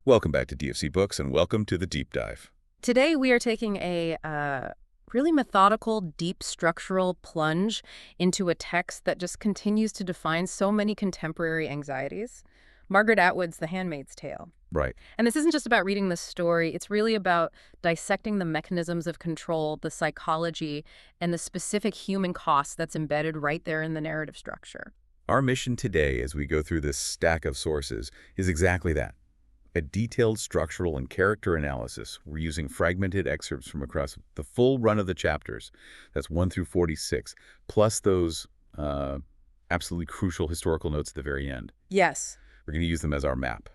Welcome back to DFC Books, and welcome to the Deep Dive. Today we are taking a really methodical, deep structural plunge into a text that just continues to define so many contemporary anxieties. Margaret Atwood's The Handmaid's Tale. Right. And this isn't just about reading the story, it's really about dissecting the mechanisms of control, the psychology, and the specific human cost that's embedded right there in the narrative structure. Our mission today, as we go through this stack of sources, is exactly that. A detailed structural and character analysis. We're using fragmented excerpts from across the full run of the chapters. That's 1 through 46, plus those absolutely crucial historical notes at the very end. Yes. We're going to use them as our map.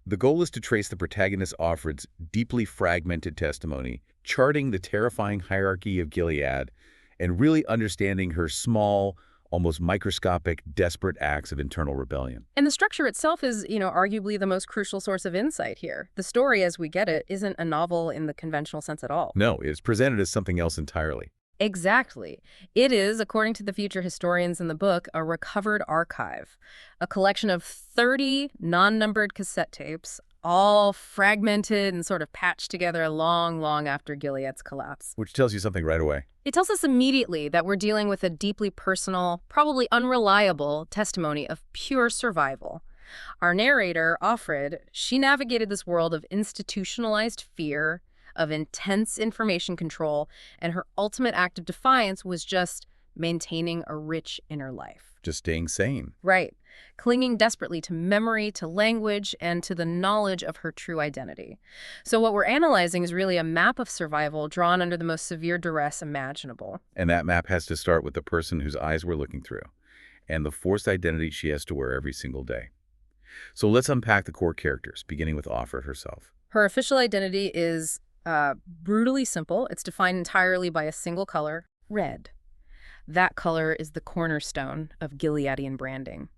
The goal is to trace the protagonist Offred's deeply fragmented testimony, charting the terrifying hierarchy of Gilead, and really understanding her small, almost microscopic, desperate acts of internal rebellion. And the structure itself is, arguably the most crucial source of insight here. The story, as we get it, isn't a novel in the conventional sense at all. No, it's presented as something else entirely. Exactly. It is, according to the future historians in the book, a recovered archive, a collection of 30 non-numbered cassette tapes, all fragmented and sort of patched together long after Gilead's collapse. Which tells you something right away. It tells us immediately that we're dealing with a deeply personal, probably unreliable testimony of pure survival. Our narrator, Offred, she navigated this world of institutionalized fear, of intense information control, and her ultimate act of defiance was just maintaining a rich inner life. Just staying sane. Right. Clinging desperately to memory, to language, and to the knowledge of her true identity. So what we're analyzing is really a map of survival drawn under the most severe duress imaginable. And that map has to start with the person whose eyes we're looking through, and the forced identity she has to wear every single day. So let's unpack the core characters, beginning with Offred herself. Her official identity is brutally simple. It's defined entirely by a single color, red. That color is the cornerstone of Gileadian branding.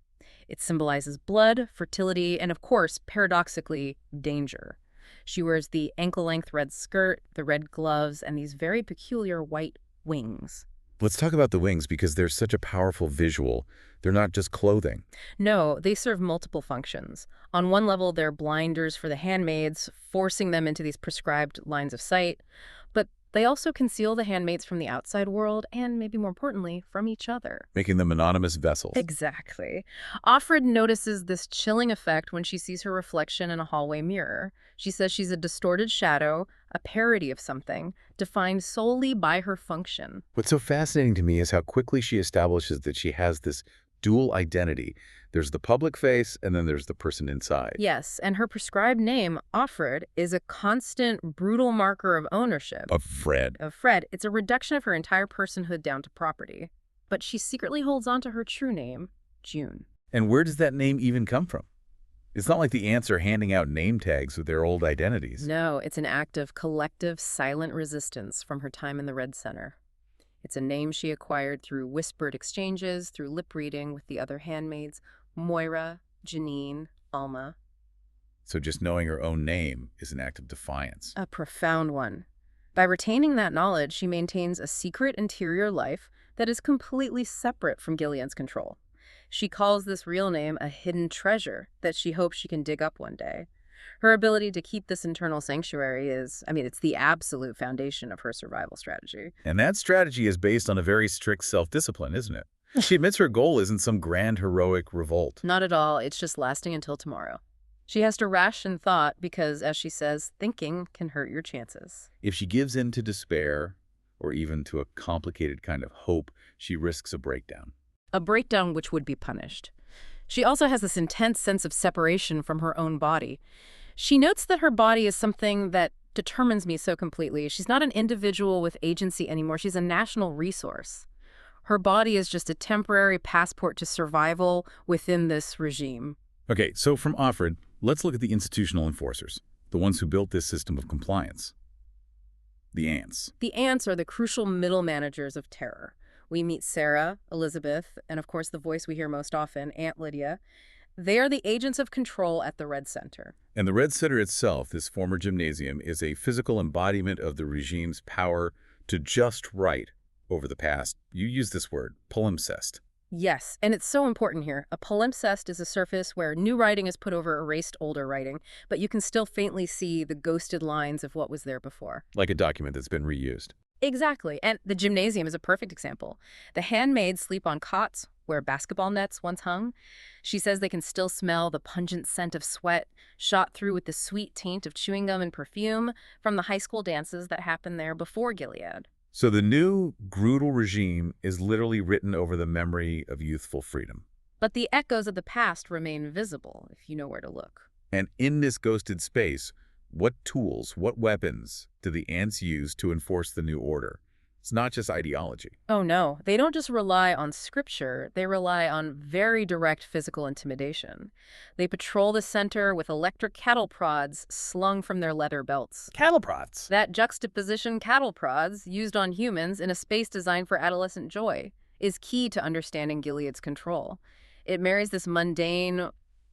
It symbolizes blood, fertility, and of course, paradoxically, danger. She wears the ankle-length red skirt, the red gloves, and these very peculiar white wings. Let's talk about the wings because they're such a powerful visual. They're not just clothing. No, they serve multiple functions. On one level, they're blinders for the handmaids, forcing them into these prescribed lines of sight. But they also conceal the handmaids from the outside world and, maybe more importantly, from each other. Making them anonymous vessels. Exactly. Offred notices this chilling effect when she sees her reflection in a hallway mirror. She says she's a distorted shadow, a parody of something, defined solely by her function. What's so fascinating to me is how quickly she establishes that she has this dual identity. There's the public face, and then there's the person inside. Yes, and her prescribed name, Offred, is a constant, brutal marker of ownership. Of Fred. Of Fred. It's a reduction of her entire personhood down to property. But she secretly holds on to her true name, June. And where does that name even come from? It's not like the ants are handing out name tags with their old identities. No, it's an act of collective, silent resistance from her time in the Red Center. It's a name she acquired through whispered exchanges, through lip reading with the other handmaids, Moira, Janine, Alma. So just knowing her own name is an act of defiance. A profound one. By retaining that knowledge, she maintains a secret interior life that is completely separate from Gilead's control. She calls this real name a hidden treasure that she hopes she can dig up one day. Her ability to keep this internal sanctuary is, it's the absolute foundation of her survival strategy. And that strategy is based on a very strict self-discipline, isn't it? She admits her goal isn't some grand heroic revolt. Not at all. It's just lasting until tomorrow. She has to ration thought because, as she says, thinking can hurt your chances. If she gives in to despair, or even to a complicated kind of hope, she risks a breakdown. A breakdown which would be punished. She also has this intense sense of separation from her own body. She notes that her body is something that determines me so completely. She's not an individual with agency anymore. She's a national resource. Her body is just a temporary passport to survival within this regime. Okay, so from Offred, let's look at the institutional enforcers, the ones who built this system of compliance. The ants. The ants are the crucial middle managers of terror. We meet Sarah, Elizabeth, and of course the voice we hear most often, Aunt Lydia. They are the agents of control at the Red Center. And the Red Center itself, this former gymnasium, is a physical embodiment of the regime's power to just right over the past, you use this word, palimpsest. Yes, and it's so important here. A palimpsest is a surface where new writing is put over erased older writing, but you can still faintly see the ghosted lines of what was there before. Like a document that's been reused. Exactly, and the gymnasium is a perfect example. The handmaids sleep on cots where basketball nets once hung. She says they can still smell the pungent scent of sweat, shot through with the sweet taint of chewing gum and perfume from the high school dances that happened there before Gilead. So the new brutal regime is literally written over the memory of youthful freedom. But the echoes of the past remain visible, if you know where to look. And in this ghosted space, what tools, what weapons do the ants use to enforce the new order? It's not just ideology. Oh no, they don't just rely on scripture, they rely on very direct physical intimidation. They patrol the center with electric cattle prods slung from their leather belts. Cattle prods. That juxtaposition cattle prods, used on humans in a space designed for adolescent joy, is key to understanding Gilead's control. It marries this mundane,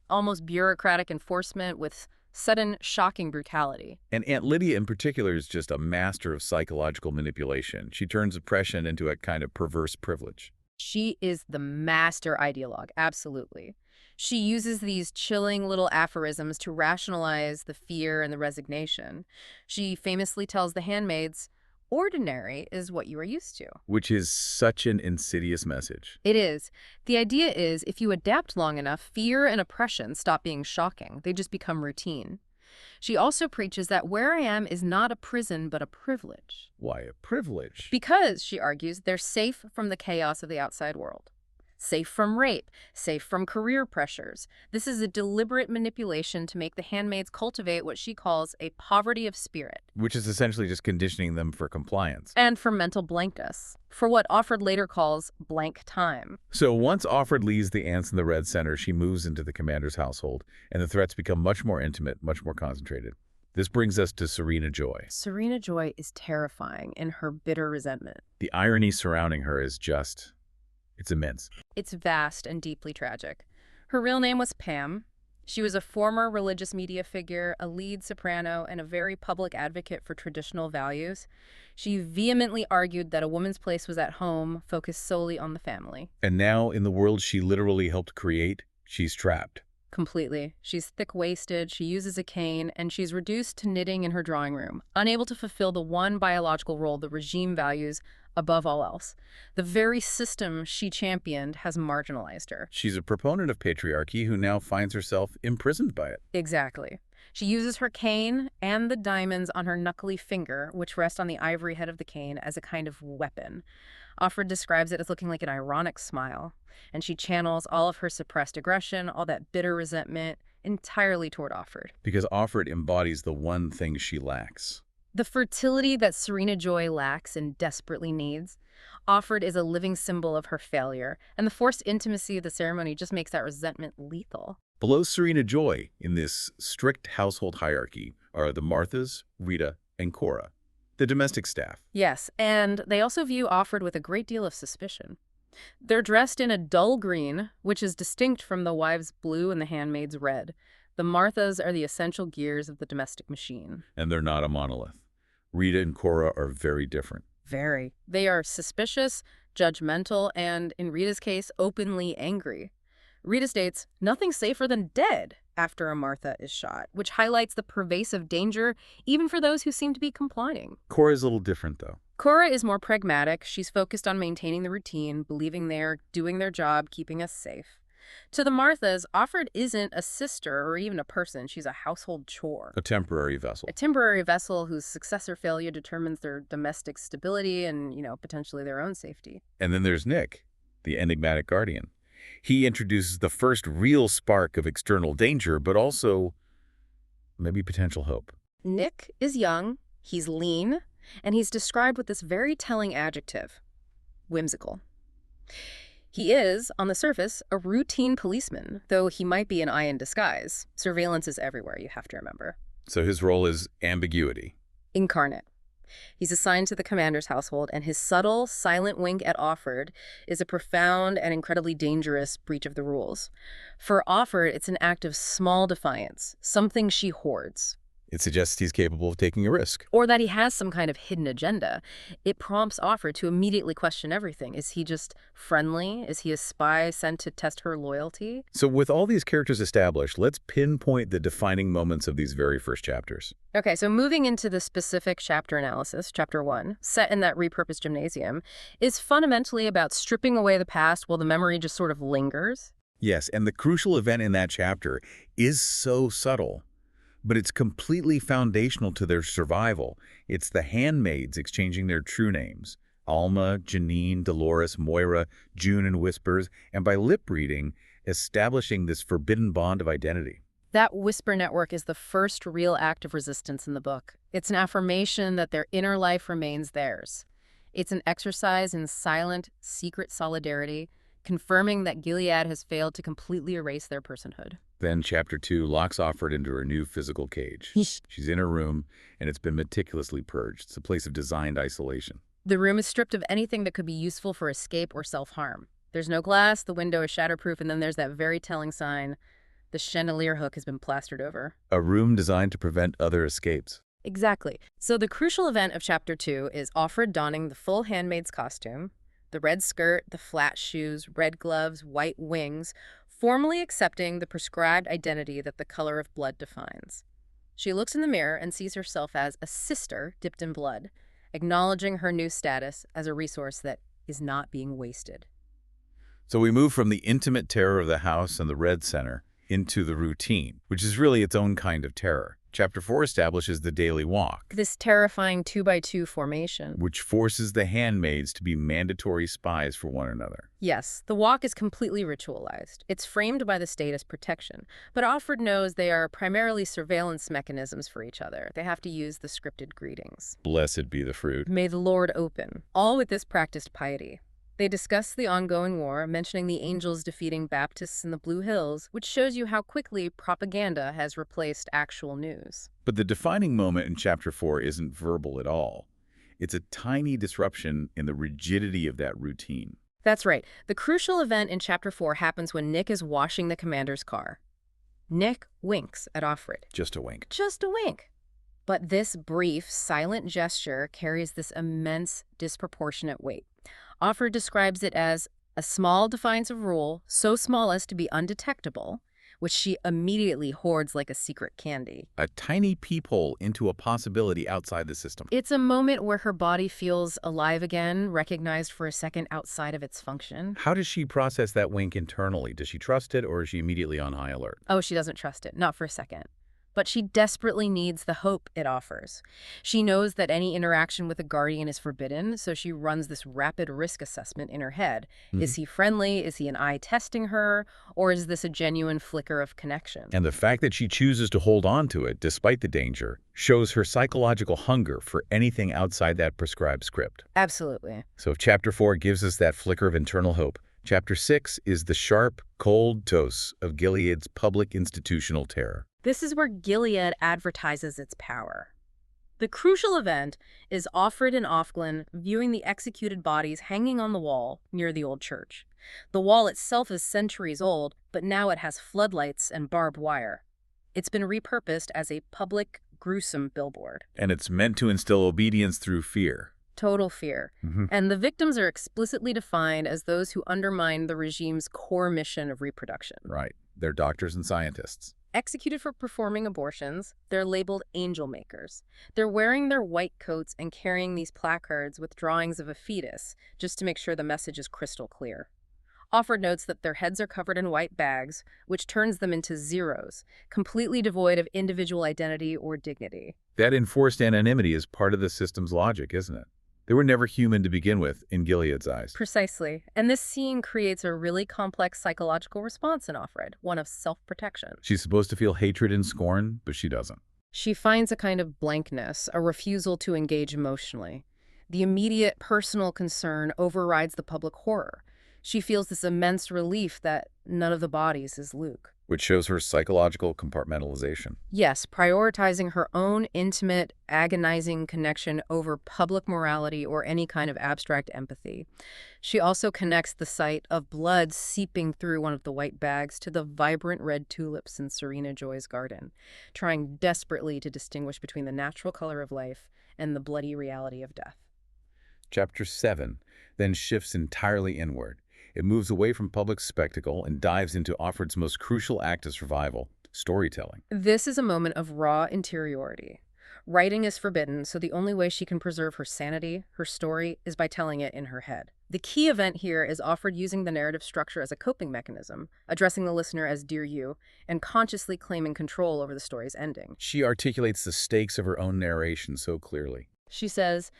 almost bureaucratic enforcement with sudden, shocking brutality. And Aunt Lydia in particular is just a master of psychological manipulation. She turns oppression into a kind of perverse privilege. She is the master ideologue, absolutely. She uses these chilling little aphorisms to rationalize the fear and the resignation. She famously tells the handmaids, "Ordinary is what you are used to." Which is such an insidious message. It is. The idea is if you adapt long enough, fear and oppression stop being shocking. They just become routine. She also preaches that where I am is not a prison, but a privilege. Why a privilege? Because, she argues, they're safe from the chaos of the outside world. Safe from rape, safe from career pressures. This is a deliberate manipulation to make the handmaids cultivate what she calls a poverty of spirit. Which is essentially just conditioning them for compliance. And for mental blankness. For what Offred later calls blank time. So once Offred leaves the ants in the Red Center, she moves into the commander's household, and the threats become much more intimate, much more concentrated. This brings us to Serena Joy. Serena Joy is terrifying in her bitter resentment. The irony surrounding her is just... it's immense. It's vast and deeply tragic. Her real name was Pam. She was a former religious media figure, a lead soprano, and a very public advocate for traditional values. She vehemently argued that a woman's place was at home, focused solely on the family. And now, in the world she literally helped create, she's trapped. Completely. She's thick-waisted, she uses a cane, and she's reduced to knitting in her drawing room, unable to fulfill the one biological role the regime values above all else. The very system she championed has marginalized her. She's a proponent of patriarchy who now finds herself imprisoned by it. Exactly. She uses her cane and the diamonds on her knuckly finger, which rest on the ivory head of the cane, as a kind of weapon. Offred describes it as looking like an ironic smile, and she channels all of her suppressed aggression, all that bitter resentment, entirely toward Offred. Because Offred embodies the one thing she lacks. The fertility that Serena Joy lacks and desperately needs. Offred is a living symbol of her failure, and the forced intimacy of the ceremony just makes that resentment lethal. Below Serena Joy, in this strict household hierarchy, are the Marthas, Rita, and Cora, the domestic staff. Yes, and they also view Offred with a great deal of suspicion. They're dressed in a dull green, which is distinct from the wives' blue and the handmaids' red. The Marthas are the essential gears of the domestic machine. And they're not a monolith. Rita and Cora are very different. Very. They are suspicious, judgmental, and, in Rita's case, openly angry. Rita states, "Nothing safer than dead," after a Martha is shot, which highlights the pervasive danger even for those who seem to be complying. Cora's a little different, though. Cora is more pragmatic. She's focused on maintaining the routine, believing they're doing their job, keeping us safe. To the Marthas, Offred isn't a sister or even a person. She's a household chore. A temporary vessel. A temporary vessel whose success or failure determines their domestic stability and, potentially their own safety. And then there's Nick, the enigmatic guardian. He introduces the first real spark of external danger, but also maybe potential hope. Nick is young, he's lean, and he's described with this very telling adjective: whimsical. He is, on the surface, a routine policeman, though he might be an eye in disguise. Surveillance is everywhere, you have to remember. So his role is ambiguity. Incarnate. He's assigned to the commander's household, and his subtle, silent wink at Offred is a profound and incredibly dangerous breach of the rules. For Offred, it's an act of small defiance, something she hoards. It suggests he's capable of taking a risk. Or that he has some kind of hidden agenda. It prompts Offred to immediately question everything. Is he just friendly? Is he a spy sent to test her loyalty? So with all these characters established, let's pinpoint the defining moments of these very first chapters. Okay, so moving into the specific chapter analysis, chapter 1, set in that repurposed gymnasium, is fundamentally about stripping away the past while the memory just sort of lingers. Yes, and the crucial event in that chapter is so subtle, but it's completely foundational to their survival. It's the handmaids exchanging their true names: Alma, Janine, Dolores, Moira, June, and Whispers, and by lip reading, establishing this forbidden bond of identity. That whisper network is the first real act of resistance in the book. It's an affirmation that their inner life remains theirs. It's an exercise in silent, secret solidarity, confirming that Gilead has failed to completely erase their personhood. Then Chapter 2 locks Offred into her new physical cage. She's in her room, and it's been meticulously purged. It's a place of designed isolation. The room is stripped of anything that could be useful for escape or self-harm. There's no glass, the window is shatterproof, and then there's that very telling sign: the chandelier hook has been plastered over. A room designed to prevent other escapes. Exactly. So the crucial event of Chapter 2 is Offred donning the full handmaid's costume, the red skirt, the flat shoes, red gloves, white wings, formally accepting the prescribed identity that the color of blood defines. She looks in the mirror and sees herself as a sister dipped in blood, acknowledging her new status as a resource that is not being wasted. So we move from the intimate terror of the house and the Red Center into the routine, which is really its own kind of terror. Chapter 4 establishes the daily walk, This terrifying 2x2 formation. which forces the handmaids to be mandatory spies for one another. Yes, the walk is completely ritualized. It's framed by the state as protection, but Offred knows they are primarily surveillance mechanisms for each other. They have to use the scripted greetings. Blessed be the fruit. May the Lord open. All with this practiced piety. They discuss the ongoing war, mentioning the angels defeating Baptists in the Blue Hills, which shows you how quickly propaganda has replaced actual news. But the defining moment in Chapter 4 isn't verbal at all. It's a tiny disruption in the rigidity of that routine. That's right. The crucial event in Chapter 4 happens when Nick is washing the commander's car. Nick winks at Offred. Just a wink. Just a wink. But this brief, silent gesture carries this immense, disproportionate weight. Offred describes it as a small defiance of rule, so small as to be undetectable, which she immediately hoards like a secret candy. A tiny peephole into a possibility outside the system. It's a moment where her body feels alive again, recognized for a second outside of its function. How does she process that wink internally? Does she trust it, or is she immediately on high alert? Oh, she doesn't trust it, not for a second. But she desperately needs the hope it offers. She knows that any interaction with a guardian is forbidden, so she runs this rapid risk assessment in her head. Is he friendly? Is he an eye testing her? Or is this a genuine flicker of connection? And the fact that she chooses to hold on to it, despite the danger, shows her psychological hunger for anything outside that prescribed script. Absolutely. So if Chapter 4 gives us that flicker of internal hope, Chapter 6 is the sharp, cold dose of Gilead's public institutional terror. This is where Gilead advertises its power. The crucial event is Offred and Ofglin viewing the executed bodies hanging on the wall near the old church. The wall itself is centuries old, but now it has floodlights and barbed wire. It's been repurposed as a public, gruesome billboard. And it's meant to instill obedience through fear. Total fear. And the victims are explicitly defined as those who undermine the regime's core mission of reproduction. Right. They're doctors and scientists. Executed for performing abortions, they're labeled angel makers. They're wearing their white coats and carrying these placards with drawings of a fetus, just to make sure the message is crystal clear. Offred notes that their heads are covered in white bags, which turns them into zeros, completely devoid of individual identity or dignity. That enforced anonymity is part of the system's logic, isn't it? They were never human to begin with, in Gilead's eyes. Precisely. And this scene creates a really complex psychological response in Offred, one of self-protection. She's supposed to feel hatred and scorn, but she doesn't. She finds a kind of blankness, a refusal to engage emotionally. The immediate personal concern overrides the public horror. She feels this immense relief that none of the bodies is Luke. which shows her psychological compartmentalization. Yes, prioritizing her own intimate, agonizing connection over public morality or any kind of abstract empathy. She also connects the sight of blood seeping through one of the white bags to the vibrant red tulips in Serena Joy's garden, trying desperately to distinguish between the natural color of life and the bloody reality of death. Chapter 7 then shifts entirely inward. It moves away from public spectacle and dives into Offred's most crucial act of survival, storytelling. This is a moment of raw interiority. Writing is forbidden, so the only way she can preserve her sanity, her story, is by telling it in her head. The key event here is Offred using the narrative structure as a coping mechanism, addressing the listener as "dear you," and consciously claiming control over the story's ending. She articulates the stakes of her own narration so clearly. She says,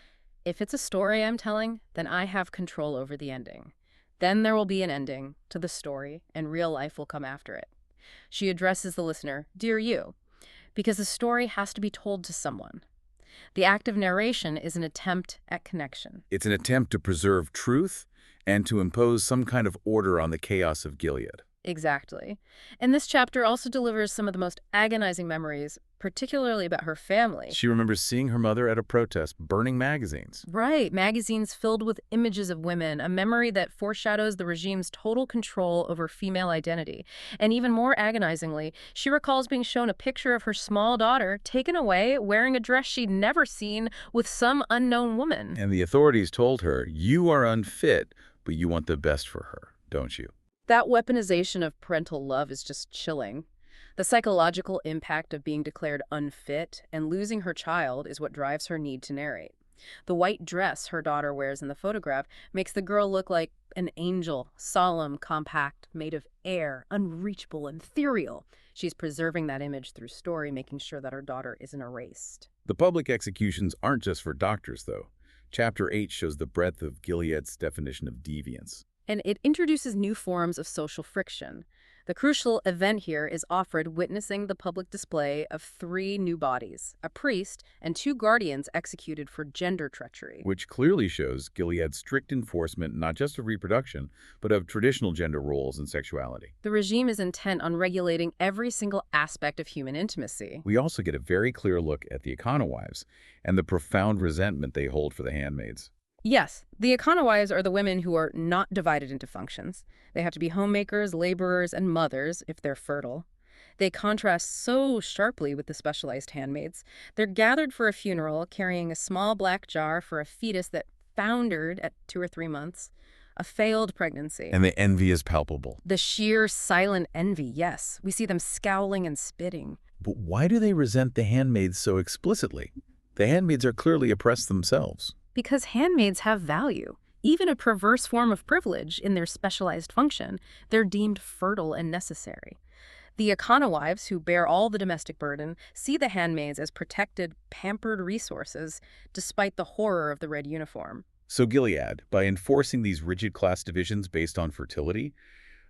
"If it's a story I'm telling, then I have control over the ending. Then there will be an ending to the story, and real life will come after it." She addresses the listener, "Dear you," because the story has to be told to someone. The act of narration is an attempt at connection. It's an attempt to preserve truth and to impose some kind of order on the chaos of Gilead. Exactly. And this chapter also delivers some of the most agonizing memories, particularly about her family. She remembers seeing her mother at a protest, burning magazines. Right, magazines filled with images of women, a memory that foreshadows the regime's total control over female identity. And even more agonizingly, she recalls being shown a picture of her small daughter taken away wearing a dress she'd never seen with some unknown woman. And the authorities told her, "You are unfit, but you want the best for her, don't you?" That weaponization of parental love is just chilling. The psychological impact of being declared unfit and losing her child is what drives her need to narrate. The white dress her daughter wears in the photograph makes the girl look like an angel, solemn, compact, made of air, unreachable, and ethereal. She's preserving that image through story, making sure that her daughter isn't erased. The public executions aren't just for doctors, though. Chapter 8 shows the breadth of Gilead's definition of deviance. And it introduces new forms of social friction. The crucial event here is Offred witnessing the public display of 3 new bodies, a priest and 2 guardians executed for gender treachery. Which clearly shows Gilead's strict enforcement not just of reproduction, but of traditional gender roles and sexuality. The regime is intent on regulating every single aspect of human intimacy. We also get a very clear look at the Econowives and the profound resentment they hold for the handmaids. Yes, the Econowives are the women who are not divided into functions. They have to be homemakers, laborers, and mothers if they're fertile. They contrast so sharply with the specialized handmaids. They're gathered for a funeral carrying a small black jar for a fetus that foundered at 2 or 3 months, a failed pregnancy. And the envy is palpable. The sheer silent envy, yes. We see them scowling and spitting. But why do they resent the handmaids so explicitly? The handmaids are clearly oppressed themselves. Because handmaids have value, even a perverse form of privilege in their specialized function. They're deemed fertile and necessary. The Econowives, who bear all the domestic burden, see the handmaids as protected, pampered resources, despite the horror of the red uniform. So Gilead, by enforcing these rigid class divisions based on fertility,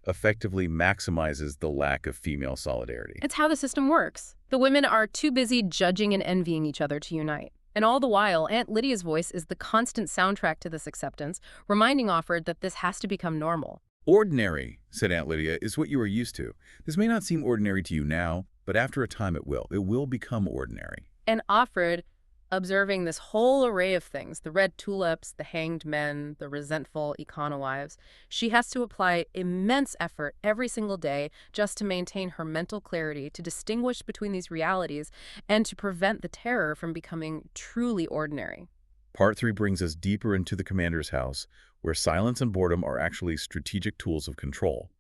effectively maximizes the lack of female solidarity. It's how the system works. The women are too busy judging and envying each other to unite. And all the while, Aunt Lydia's voice is the constant soundtrack to this acceptance, reminding Offred that this has to become normal. Ordinary, said Aunt Lydia, is what you are used to. This may not seem ordinary to you now, but after a time it will. It will become ordinary. And Offred, observing this whole array of things, the red tulips, the hanged men, the resentful Econowives, she has to apply immense effort every single day just to maintain her mental clarity, to distinguish between these realities, and to prevent the terror from becoming truly ordinary. Part 3 brings us deeper into the commander's house, where silence and boredom are actually strategic tools of control.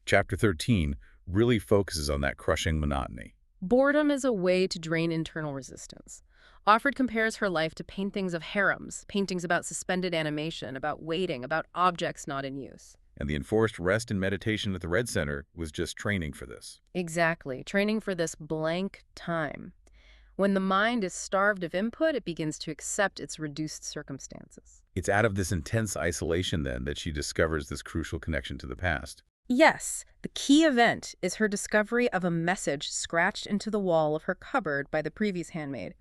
Chapter 13 really focuses on that crushing monotony. Boredom is a way to drain internal resistance. Offred compares her life to paintings of harems, paintings about suspended animation, about waiting, about objects not in use. And the enforced rest and meditation at the Red Center was just training for this. Exactly, training for this blank time. When the mind is starved of input, it begins to accept its reduced circumstances. It's out of this intense isolation, then, that she discovers this crucial connection to the past. Yes, the key event is her discovery of a message scratched into the wall of her cupboard by the previous handmaid.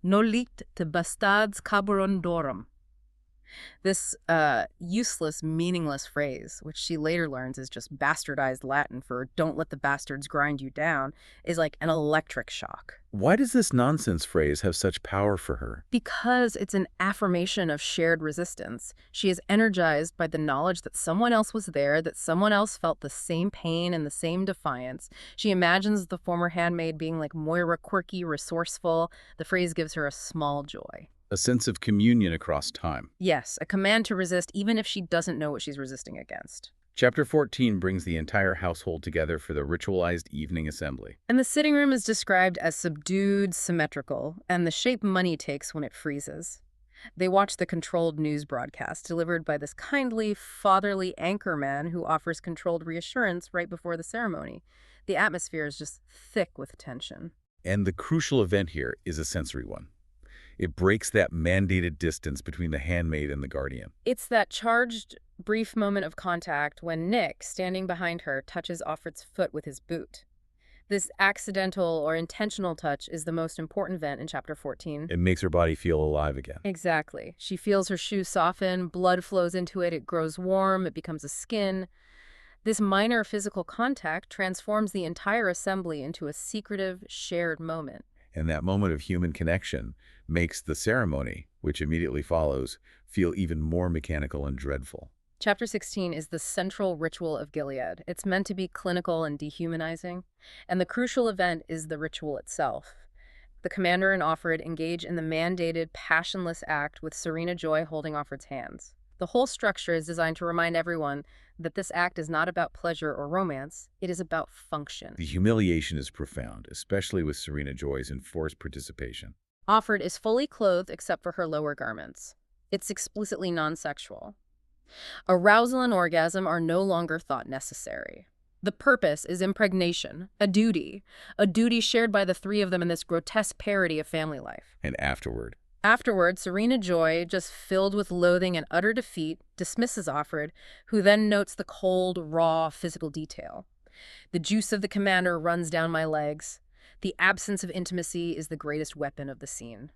Nolite te bastades Carborundorum. This useless, meaningless phrase, which she later learns is just bastardized Latin for "don't let the bastards grind you down," is like an electric shock. Why does this nonsense phrase have such power for her? Because it's an affirmation of shared resistance. She is energized by the knowledge that someone else was there, that someone else felt the same pain and the same defiance. She imagines the former handmaid being like Moira, quirky, resourceful. The phrase gives her a small joy. A sense of communion across time. Yes, a command to resist even if she doesn't know what she's resisting against. Chapter 14 brings the entire household together for the ritualized evening assembly. And the sitting room is described as subdued, symmetrical, and the shape money takes when it freezes. They watch the controlled news broadcast delivered by this kindly, fatherly anchorman who offers controlled reassurance right before the ceremony. The atmosphere is just thick with tension. And the crucial event here is a sensory one. It breaks that mandated distance between the handmaid and the guardian. It's that charged, brief moment of contact when Nick, standing behind her, touches Offred's foot with his boot. This accidental or intentional touch is the most important event in Chapter 14. It makes her body feel alive again. Exactly. She feels her shoe soften, blood flows into it, it grows warm, it becomes a skin. This minor physical contact transforms the entire assembly into a secretive, shared moment. And that moment of human connection makes the ceremony, which immediately follows, feel even more mechanical and dreadful. Chapter 16 is the central ritual of Gilead. It's meant to be clinical and dehumanizing, and the crucial event is the ritual itself. The commander and Offred engage in the mandated, passionless act with Serena Joy holding Offred's hands. The whole structure is designed to remind everyone that this act is not about pleasure or romance, it is about function. The humiliation is profound, especially with Serena Joy's enforced participation. Offred is fully clothed except for her lower garments. It's explicitly non-sexual. Arousal and orgasm are no longer thought necessary. The purpose is impregnation, a duty shared by the three of them in this grotesque parody of family life. And afterward, Afterward, Serena Joy, just filled with loathing and utter defeat, dismisses Offred, who then notes the cold, raw, physical detail. The juice of the commander runs down my legs. The absence of intimacy is the greatest weapon of the scene.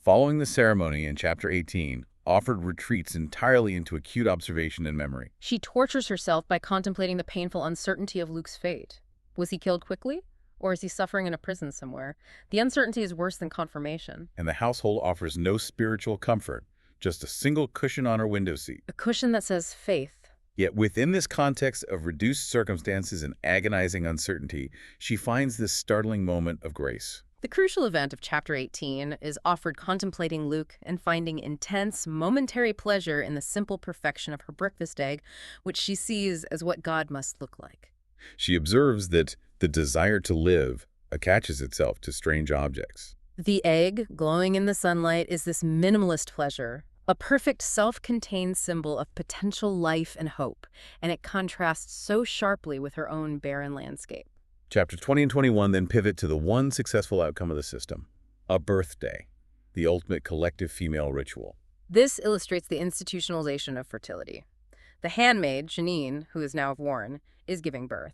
following the ceremony in Chapter 18, Offred retreats entirely into acute observation and memory. She tortures herself by contemplating the painful uncertainty of Luke's fate. Was he killed quickly? Or is he suffering in a prison somewhere? The uncertainty is worse than confirmation. And the household offers no spiritual comfort, just a single cushion on her window seat. A cushion that says faith. Yet within this context of reduced circumstances and agonizing uncertainty, she finds this startling moment of grace. The crucial event of Chapter 18 is Offred contemplating Luke and finding intense, momentary pleasure in the simple perfection of her breakfast egg, which she sees as what God must look like. She observes that the desire to live attaches itself to strange objects. The egg, glowing in the sunlight, is this minimalist pleasure, a perfect self-contained symbol of potential life and hope, and it contrasts so sharply with her own barren landscape. Chapter 20 and 21 then pivot to the one successful outcome of the system, a birthday, the ultimate collective female ritual. This illustrates the institutionalization of fertility. The handmaid, Janine, who is now of Warren, is giving birth.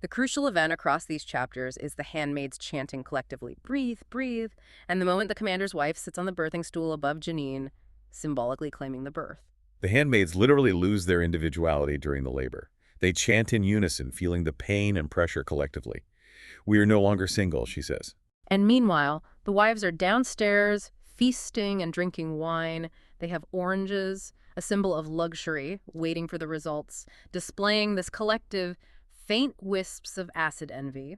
The crucial event across these chapters is the handmaids chanting collectively, "Breathe, breathe," and the moment the commander's wife sits on the birthing stool above Janine, symbolically claiming the birth. The handmaids literally lose their individuality during the labor. They chant in unison, feeling the pain and pressure collectively. "We are no longer single," she says. And meanwhile, the wives are downstairs, feasting and drinking wine. They have oranges, a symbol of luxury, waiting for the results, displaying this collective faint wisps of acid envy.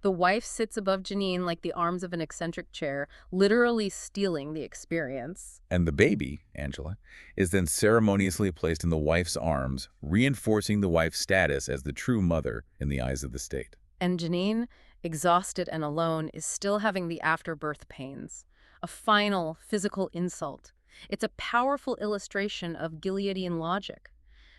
The wife sits above Janine like the arms of an eccentric chair, literally stealing the experience. And the baby, Angela, is then ceremoniously placed in the wife's arms, reinforcing the wife's status as the true mother in the eyes of the state. And Janine, exhausted and alone, is still having the afterbirth pains, a final physical insult. It's a powerful illustration of Gileadian logic.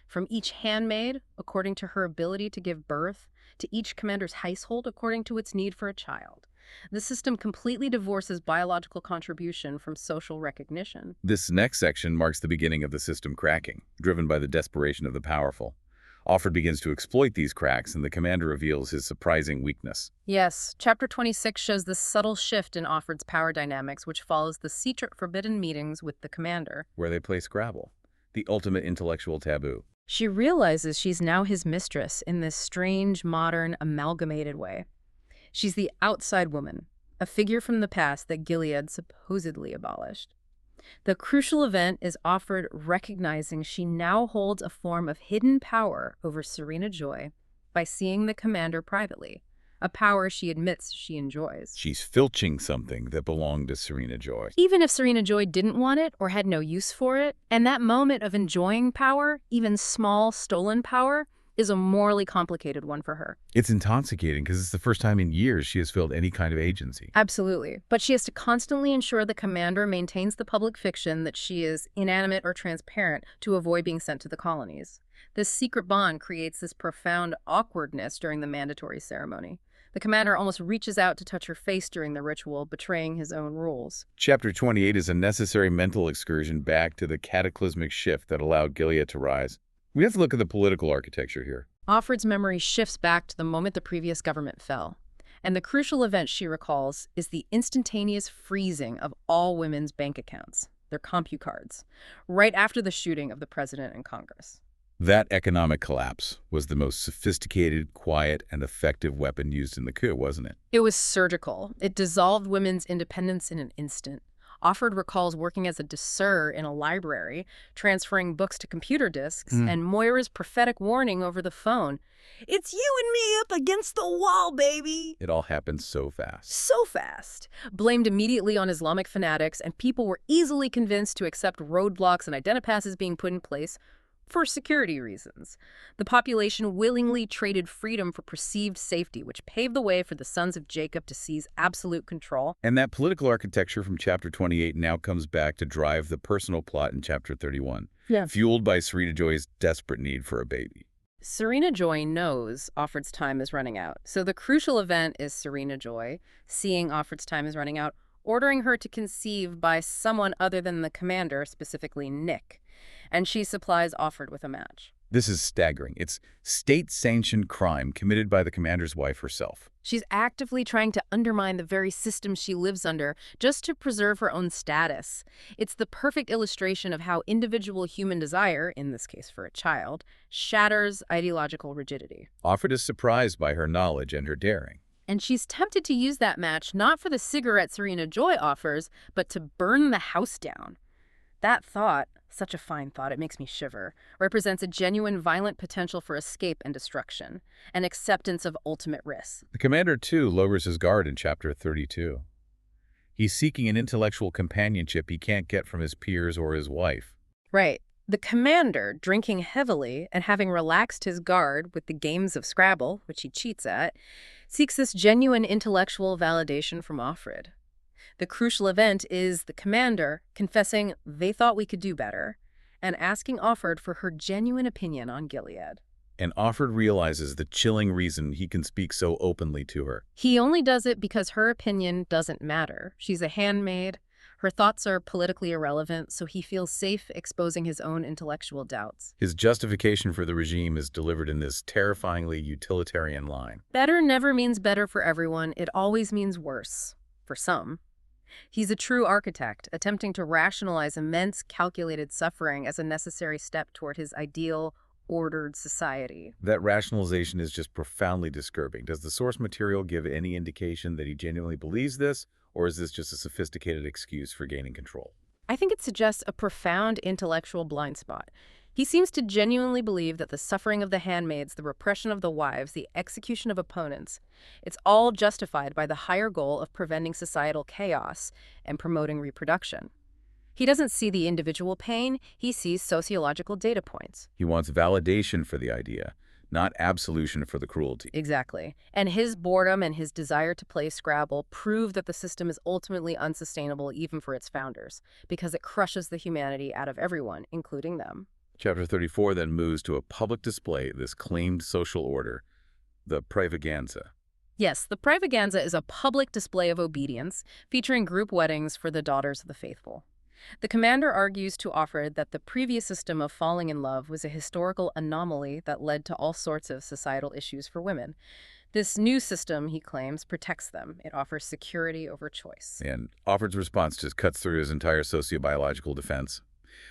From each handmaid, according to her ability to give birth, to each commander's household according to its need for a child. The system completely divorces biological contribution from social recognition. This next section marks the beginning of the system cracking, driven by the desperation of the powerful. Offred begins to exploit these cracks, and the commander reveals his surprising weakness, Yes, Chapter 26 shows this subtle shift in Offred's power dynamics, which follows the secret forbidden meetings with the commander. where they play Scrabble, the ultimate intellectual taboo. She realizes she's now his mistress in this strange, modern, amalgamated way. She's the outside woman, a figure from the past that Gilead supposedly abolished. The crucial event is Offred recognizing she now holds a form of hidden power over Serena Joy by seeing the commander privately, a power she admits she enjoys. She's filching something that belonged to Serena Joy. Even if Serena Joy didn't want it or had no use for it, and that moment of enjoying power, even small stolen power, is a morally complicated one for her. It's intoxicating because it's the first time in years she has felt any kind of agency. Absolutely. But she has to constantly ensure the commander maintains the public fiction that she is inanimate or transparent to avoid being sent to the colonies. This secret bond creates this profound awkwardness during the mandatory ceremony. The commander almost reaches out to touch her face during the ritual, betraying his own rules. Chapter 28 is a necessary mental excursion back to the cataclysmic shift that allowed Gilead to rise. We have to look at the political architecture here. Offred's memory shifts back to the moment the previous government fell. And the crucial event she recalls is the instantaneous freezing of all women's bank accounts, their CompuCards, right after the shooting of the president and Congress. That economic collapse was the most sophisticated, quiet, and effective weapon used in the coup, wasn't it? It was surgical. It dissolved women's independence in an instant. Offred recalls working as a disseur in a library, transferring books to computer disks, and Moira's prophetic warning over the phone. "It's you and me up against the wall, baby!" It all happened so fast. So fast. Blamed immediately on Islamic fanatics, and people were easily convinced to accept roadblocks and identipasses being put in place for security reasons. The population willingly traded freedom for perceived safety, which paved the way for the sons of Jacob to seize absolute control. And that political architecture from Chapter 28 now comes back to drive the personal plot in Chapter 31, fueled by Serena Joy's desperate need for a baby. Serena Joy knows Offred's time is running out. So the crucial event is Serena Joy seeing Offred's time is running out, ordering her to conceive by someone other than the commander, specifically Nick. And she supplies Offred with a match. This is staggering. It's state-sanctioned crime committed by the commander's wife herself. She's actively trying to undermine the very system she lives under just to preserve her own status. It's the perfect illustration of how individual human desire, in this case for a child, shatters ideological rigidity. Offred is surprised by her knowledge and her daring. And she's tempted to use that match not for the cigarette Serena Joy offers, but to burn the house down. That thought, such a fine thought, it makes me shiver, represents a genuine violent potential for escape and destruction, an acceptance of ultimate risk. The commander, too, lowers his guard in Chapter 32. He's seeking an intellectual companionship he can't get from his peers or his wife. Right. The commander, drinking heavily and having relaxed his guard with the games of Scrabble, which he cheats at, seeks this genuine intellectual validation from Offred. The crucial event is the commander confessing they thought we could do better and asking Offred for her genuine opinion on Gilead. And Offred realizes the chilling reason he can speak so openly to her. He only does it because her opinion doesn't matter. She's a handmaid. Her thoughts are politically irrelevant, so he feels safe exposing his own intellectual doubts. His justification for the regime is delivered in this terrifyingly utilitarian line. Better never means better for everyone. It always means worse. For some. He's a true architect, attempting to rationalize immense, calculated suffering as a necessary step toward his ideal, ordered society. That rationalization is just profoundly disturbing. Does the source material give any indication that he genuinely believes this, or is this just a sophisticated excuse for gaining control? I think it suggests a profound intellectual blind spot. He seems to genuinely believe that the suffering of the handmaids, the repression of the wives, the execution of opponents, it's all justified by the higher goal of preventing societal chaos and promoting reproduction. He doesn't see the individual pain, he sees sociological data points. He wants validation for the idea, not absolution for the cruelty. Exactly. And his boredom and his desire to play Scrabble prove that the system is ultimately unsustainable even for its founders, because it crushes the humanity out of everyone, including them. Chapter 34 then moves to a public display of this claimed social order, the Privaganza. Yes, the Privaganza is a public display of obedience, featuring group weddings for the daughters of the faithful. The commander argues to Offred that the previous system of falling in love was a historical anomaly that led to all sorts of societal issues for women. This new system, he claims, protects them. It offers security over choice. And Offred's response just cuts through his entire sociobiological defense.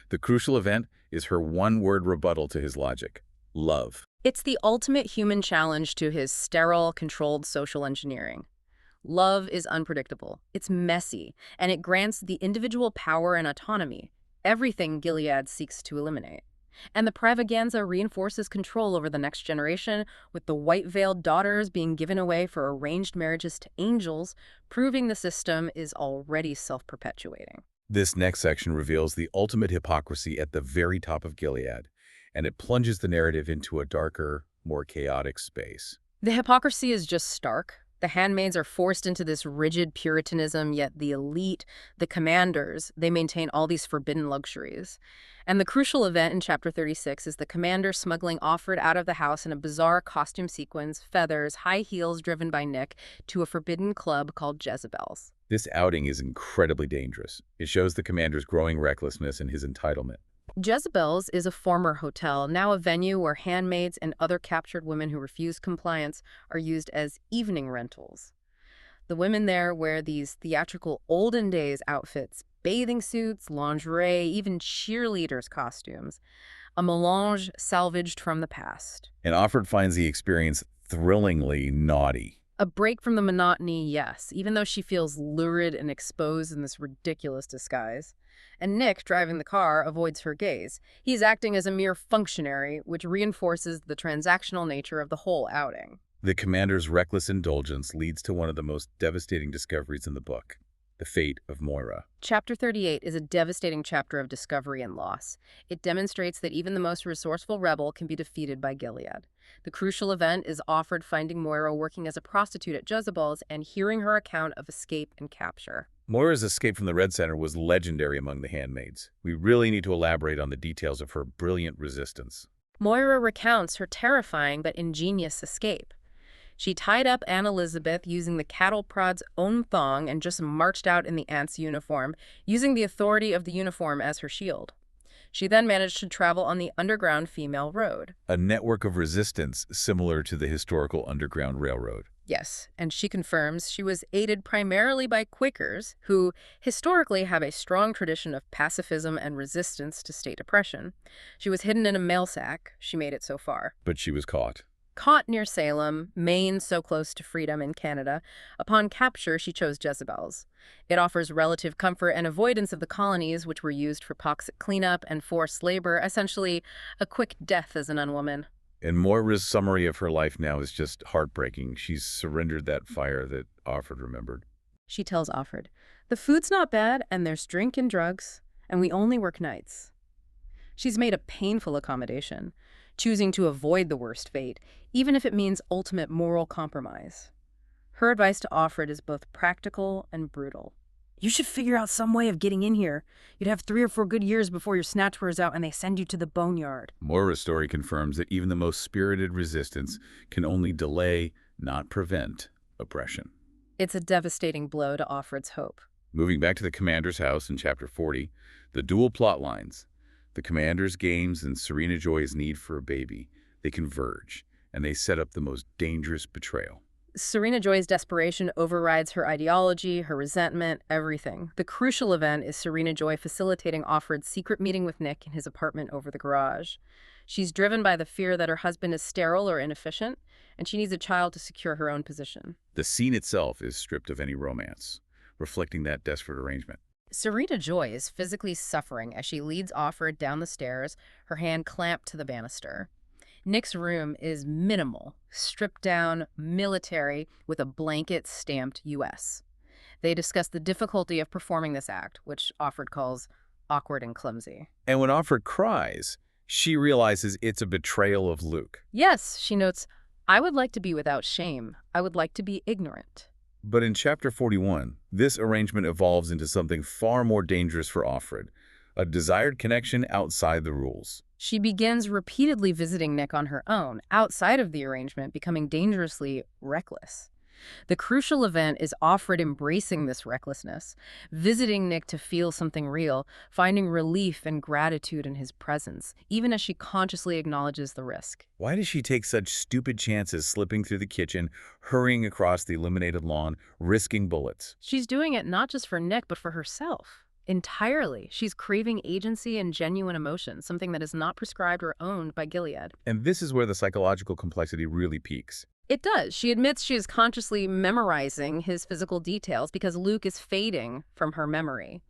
The crucial event is her one-word rebuttal to his logic: love. It's the ultimate human challenge to his sterile, controlled social engineering. Love is unpredictable, it's messy, and it grants the individual power and autonomy, everything Gilead seeks to eliminate. And the Privaganza reinforces control over the next generation, with the white-veiled daughters being given away for arranged marriages to angels, proving the system is already self-perpetuating. This next section reveals the ultimate hypocrisy at the very top of Gilead, and it plunges the narrative into a darker, more chaotic space. The hypocrisy is just stark. The handmaids are forced into this rigid puritanism, yet the elite, the commanders, they maintain all these forbidden luxuries. And the crucial event in Chapter 36 is the commander smuggling Offred out of the house in a bizarre costume sequence, feathers, high heels driven by Nick, to a forbidden club called Jezebel's. This outing is incredibly dangerous. It shows the commander's growing recklessness and his entitlement. Jezebel's is a former hotel, now a venue where handmaids and other captured women who refuse compliance are used as evening rentals. The women there wear these theatrical olden days outfits, bathing suits, lingerie, even cheerleaders' costumes, a melange salvaged from the past. And Offred finds the experience thrillingly naughty. A break from the monotony, yes, even though she feels lurid and exposed in this ridiculous disguise. And Nick, driving the car, avoids her gaze. He's acting as a mere functionary, which reinforces the transactional nature of the whole outing. The commander's reckless indulgence leads to one of the most devastating discoveries in the book: the fate of Moira. Chapter 38 is a devastating chapter of discovery and loss. It demonstrates that even the most resourceful rebel can be defeated by Gilead. The crucial event is Offred finding Moira working as a prostitute at Jezebel's and hearing her account of escape and capture. Moira's escape from the Red Center was legendary among the handmaids. We really need to elaborate on the details of her brilliant resistance. Moira recounts her terrifying but ingenious escape. She tied up Anne Elizabeth using the cattle prod's own thong and just marched out in the aunt's uniform, using the authority of the uniform as her shield. She then managed to travel on the Underground Female Road. A network of resistance similar to the historical Underground Railroad. Yes, and she confirms she was aided primarily by Quakers, who historically have a strong tradition of pacifism and resistance to state oppression. She was hidden in a mail sack. She made it so far. But she was caught. Caught near Salem, Maine so close to freedom in Canada, upon capture she chose Jezebel's. It offers relative comfort and avoidance of the colonies, which were used for toxic cleanup and forced labor, essentially a quick death as an unwoman. And Moira's summary of her life now is just heartbreaking. She's surrendered that fire that Offred remembered. She tells Offred, "The food's not bad, and there's drink and drugs, and we only work nights." She's made a painful accommodation, choosing to avoid the worst fate, even if it means ultimate moral compromise. Her advice to Offred is both practical and brutal. "You should figure out some way of getting in here. You'd have 3 or 4 good years before your snatch wears out and they send you to the boneyard." Moira's story confirms that even the most spirited resistance can only delay, not prevent, oppression. It's a devastating blow to Offred's hope. Moving back to the commander's house in Chapter 40, the dual plot lines, the commander's games and Serena Joy's need for a baby, they converge, and they set up the most dangerous betrayal. Serena Joy's desperation overrides her ideology, her resentment, everything. The crucial event is Serena Joy facilitating Offred's secret meeting with Nick in his apartment over the garage. She's driven by the fear that her husband is sterile or inefficient, and she needs a child to secure her own position. The scene itself is stripped of any romance, reflecting that desperate arrangement. Serena Joy is physically suffering as she leads Offred down the stairs, her hand clamped to the banister. Nick's room is minimal, stripped down, military, with a blanket stamped U.S. They discuss the difficulty of performing this act, which Offred calls awkward and clumsy. And when Offred cries, she realizes it's a betrayal of Luke. Yes, she notes, "I would like to be without shame. I would like to be ignorant." But in Chapter 41, this arrangement evolves into something far more dangerous for Offred, a desired connection outside the rules. She begins repeatedly visiting Nick on her own, outside of the arrangement, becoming dangerously reckless. The crucial event is Offred embracing this recklessness, visiting Nick to feel something real, finding relief and gratitude in his presence, even as she consciously acknowledges the risk. Why does she take such stupid chances slipping through the kitchen, hurrying across the illuminated lawn, risking bullets? She's doing it not just for Nick, but for herself. Entirely. She's craving agency and genuine emotion, something that is not prescribed or owned by Gilead. And this is where the psychological complexity really peaks. It does. She admits she is consciously memorizing his physical details because Luke is fading from her memory.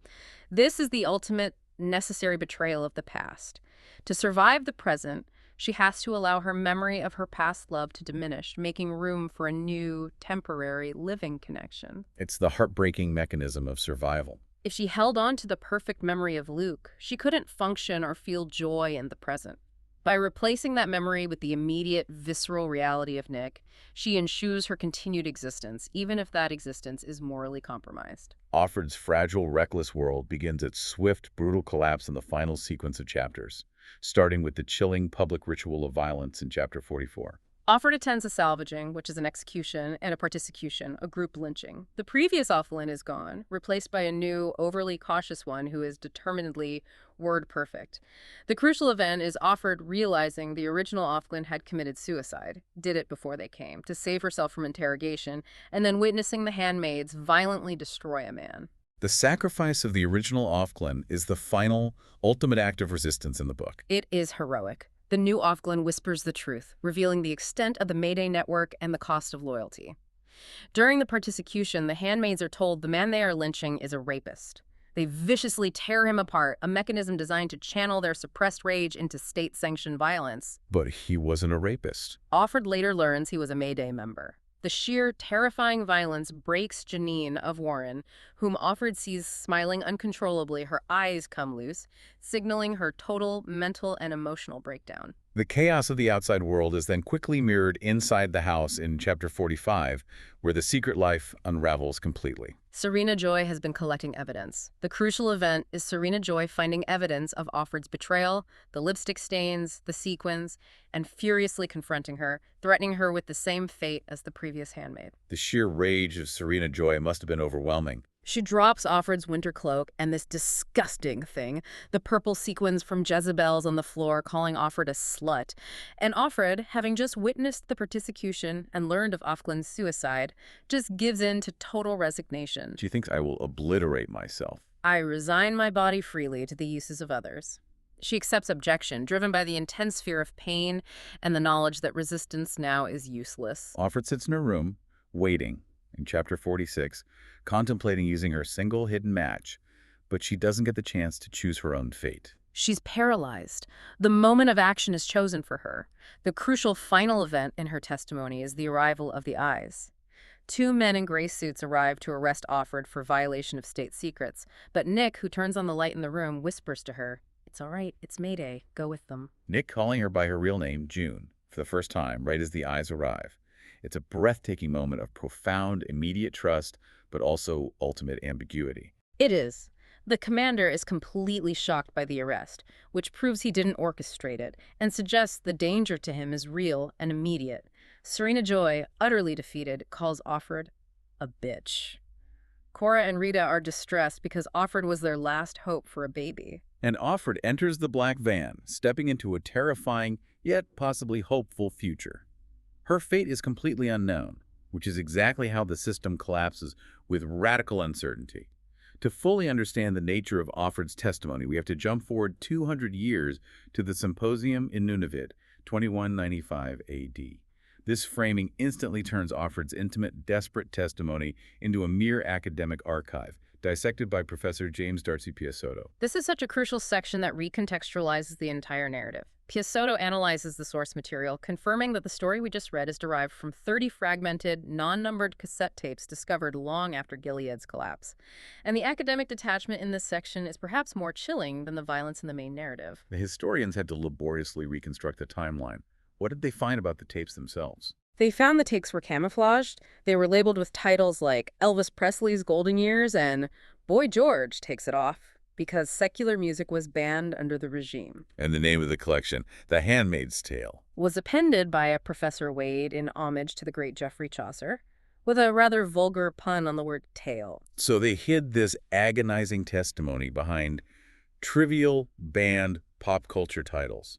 This is the ultimate necessary betrayal of the past. To survive the present, she has to allow her memory of her past love to diminish, making room for a new, temporary, living connection. It's the heartbreaking mechanism of survival. If she held on to the perfect memory of Luke, she couldn't function or feel joy in the present. By replacing that memory with the immediate, visceral reality of Nick, she ensures her continued existence, even if that existence is morally compromised. Offred's fragile, reckless world begins its swift, brutal collapse in the final sequence of chapters, starting with the chilling public ritual of violence in chapter 44. Offred attends a salvaging, which is an execution, and a particution, a group lynching. The previous Offlin is gone, replaced by a new, overly cautious one who is determinedly word perfect. The crucial event is Offred realizing the original Offlin had committed suicide, did it before they came, to save herself from interrogation, and then witnessing the handmaids violently destroy a man. The sacrifice of the original Offglen is the final, ultimate act of resistance in the book. It is heroic. The new Offglen whispers the truth, revealing the extent of the Mayday network and the cost of loyalty. During the particution, the handmaids are told the man they are lynching is a rapist. They viciously tear him apart, a mechanism designed to channel their suppressed rage into state-sanctioned violence. But he wasn't a rapist. Offred later learns he was a Mayday member. The sheer, terrifying violence breaks Janine of Warren, whom Offred sees smiling uncontrollably, her eyes come loose, signaling her total mental and emotional breakdown. The chaos of the outside world is then quickly mirrored inside the house in chapter 45, where the secret life unravels completely. Serena Joy has been collecting evidence. The crucial event is Serena Joy finding evidence of Offred's betrayal, the lipstick stains, the sequins, and furiously confronting her, threatening her with the same fate as the previous handmaid. The sheer rage of Serena Joy must have been overwhelming. She drops Offred's winter cloak and this disgusting thing, the purple sequins from Jezebel's on the floor, calling Offred a slut. And Offred, having just witnessed the particution and learned of Offglen's suicide, just gives in to total resignation. She thinks, I will obliterate myself. I resign my body freely to the uses of others. She accepts objection, driven by the intense fear of pain and the knowledge that resistance now is useless. Offred sits in her room, waiting, in chapter 46, contemplating using her single hidden match, but she doesn't get the chance to choose her own fate. She's paralyzed. The moment of action is chosen for her. The crucial final event in her testimony is the arrival of the eyes. Two men in gray suits arrive to arrest Offred for violation of state secrets, but Nick, who turns on the light in the room, whispers to her, "It's all right, it's Mayday, go with them." Nick calling her by her real name, June, for the first time, right as the eyes arrive. It's a breathtaking moment of profound, immediate trust, but also ultimate ambiguity. It is. The commander is completely shocked by the arrest, which proves he didn't orchestrate it, and suggests the danger to him is real and immediate. Serena Joy, utterly defeated, calls Offred a bitch. Cora and Rita are distressed because Offred was their last hope for a baby. And Offred enters the black van, stepping into a terrifying, yet possibly hopeful future. Her fate is completely unknown, which is exactly how the system collapses with radical uncertainty. To fully understand the nature of Offred's testimony, we have to jump forward 200 years to the Symposium in Nunavut, 2195 AD. This framing instantly turns Offred's intimate, desperate testimony into a mere academic archive, dissected by Professor James Darcy Piasotto. This is such a crucial section that recontextualizes the entire narrative. Piasotto analyzes the source material, confirming that the story we just read is derived from 30 fragmented, non-numbered cassette tapes discovered long after Gilead's collapse. And the academic detachment in this section is perhaps more chilling than the violence in the main narrative. The historians had to laboriously reconstruct the timeline. What did they find about the tapes themselves? They found the tapes were camouflaged. They were labeled with titles like Elvis Presley's Golden Years and Boy George Takes It Off, because secular music was banned under the regime. And the name of the collection, The Handmaid's Tale, Was appended by a Professor Wade in homage to the great Geoffrey Chaucer. with a rather vulgar pun on the word tail. So they hid this agonizing testimony behind trivial, banned pop culture titles.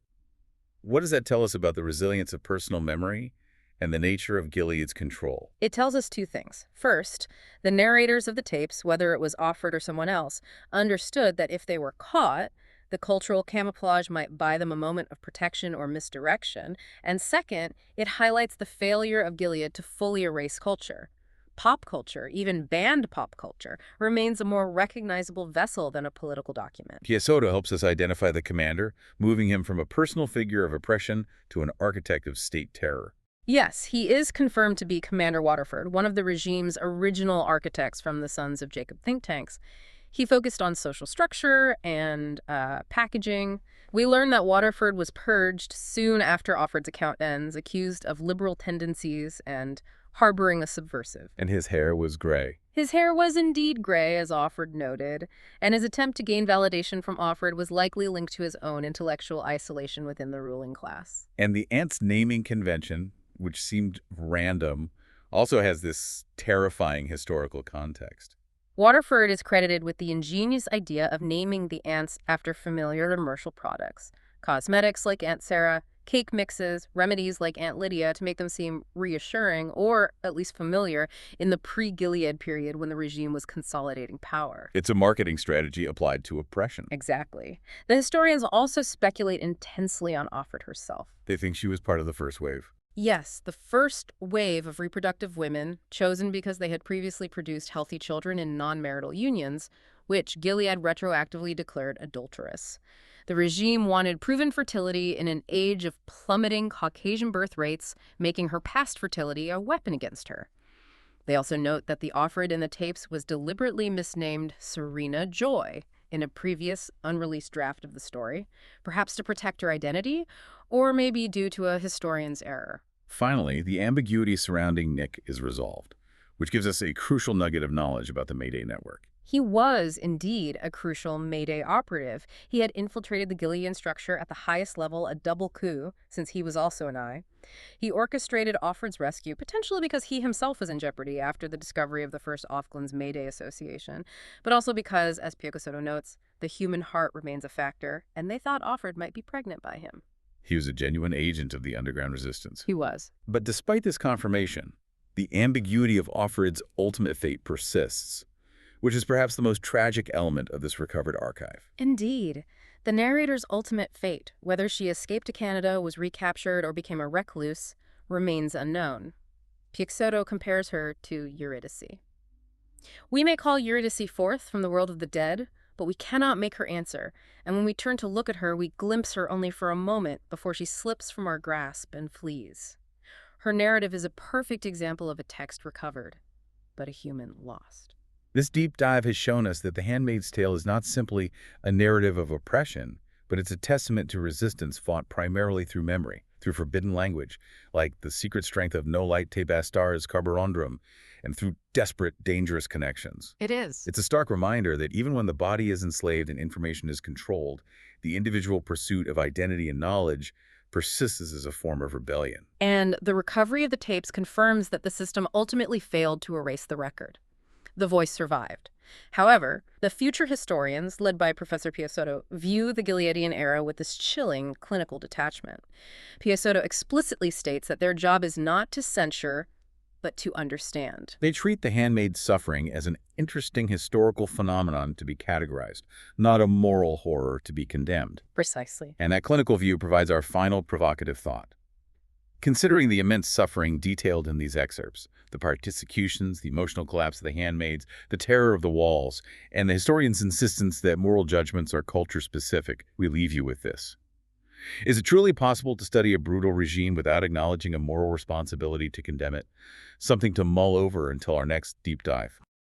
What does that tell us about the resilience of personal memory and the nature of Gilead's control? It tells us two things. First, the narrators of the tapes, whether it was Offred or someone else, understood that if they were caught, the cultural camouflage might buy them a moment of protection or misdirection. And second, it highlights the failure of Gilead to fully erase culture. Pop culture, even banned pop culture, remains a more recognizable vessel than a political document. Piasotto helps us identify the commander, moving him from a personal figure of oppression to an architect of state terror. Yes, he is confirmed to be Commander Waterford, one of the regime's original architects from the Sons of Jacob think tanks. He focused on social structure and packaging. We learn that Waterford was purged soon after Offred's account ends, accused of liberal tendencies and harboring a subversive. And his hair was gray. His hair was indeed gray, as Offred noted, and his attempt to gain validation from Offred was likely linked to his own intellectual isolation within the ruling class. And the ant's naming convention, which seemed random, also has this terrifying historical context. Waterford is credited with the ingenious idea of naming the ants after familiar commercial products, cosmetics like Aunt Sarah, cake mixes, remedies like Aunt Lydia to make them seem reassuring or at least familiar in the pre-Gilead period when the regime was consolidating power. It's a marketing strategy applied to oppression. Exactly. The historians also speculate intensely on Offred herself. They think she was part of the first wave. Yes, the first wave of reproductive women, chosen because they had previously produced healthy children in non-marital unions, which Gilead retroactively declared adulterous. The regime wanted proven fertility in an age of plummeting Caucasian birth rates, making her past fertility a weapon against her. They also note that the Offred in the tapes was deliberately misnamed Serena Joy in a previous unreleased draft of the story, perhaps to protect her identity, or maybe due to a historian's error. Finally, the ambiguity surrounding Nick is resolved, which gives us a crucial nugget of knowledge about the Mayday network. He was, indeed, a crucial Mayday operative. He had infiltrated the Gilead structure at the highest level, a double coup, since he was also an eye. He orchestrated Offred's rescue, potentially because he himself was in jeopardy after the discovery of the first Offglen's Mayday Association, but also because, as Piasotto notes, the human heart remains a factor, and they thought Offred might be pregnant by him. He was a genuine agent of the underground resistance. He was. But despite this confirmation, the ambiguity of Offred's ultimate fate persists, which is perhaps the most tragic element of this recovered archive. Indeed. The narrator's ultimate fate, whether she escaped to Canada, was recaptured, or became a recluse, remains unknown. Piasotto compares her to Eurydice. We may call Eurydice forth from the world of the dead, but we cannot make her answer, and when we turn to look at her, we glimpse her only for a moment before she slips from our grasp and flees. Her narrative is a perfect example of a text recovered, but a human lost. This deep dive has shown us that The Handmaid's Tale is not simply a narrative of oppression, but it's a testament to resistance fought primarily through memory, through forbidden language, like the secret strength of Nolite te Bastar's Carborundorum, and through desperate, dangerous connections. It is. It's a stark reminder that even when the body is enslaved and information is controlled, the individual pursuit of identity and knowledge persists as a form of rebellion. And the recovery of the tapes confirms that the system ultimately failed to erase the record. The voice survived. However, the future historians, led by Professor Piasotto, view the Gileadian era with this chilling clinical detachment. Piasotto explicitly states that their job is not to censure, but to understand. They treat the handmaid's suffering as an interesting historical phenomenon to be categorized, not a moral horror to be condemned. Precisely. And that clinical view provides our final provocative thought. Considering the immense suffering detailed in these excerpts, the persecutions, the emotional collapse of the handmaids, the terror of the walls, and the historian's insistence that moral judgments are culture-specific, we leave you with this. Is it truly possible to study a brutal regime without acknowledging a moral responsibility to condemn it? Something to mull over until our next deep dive.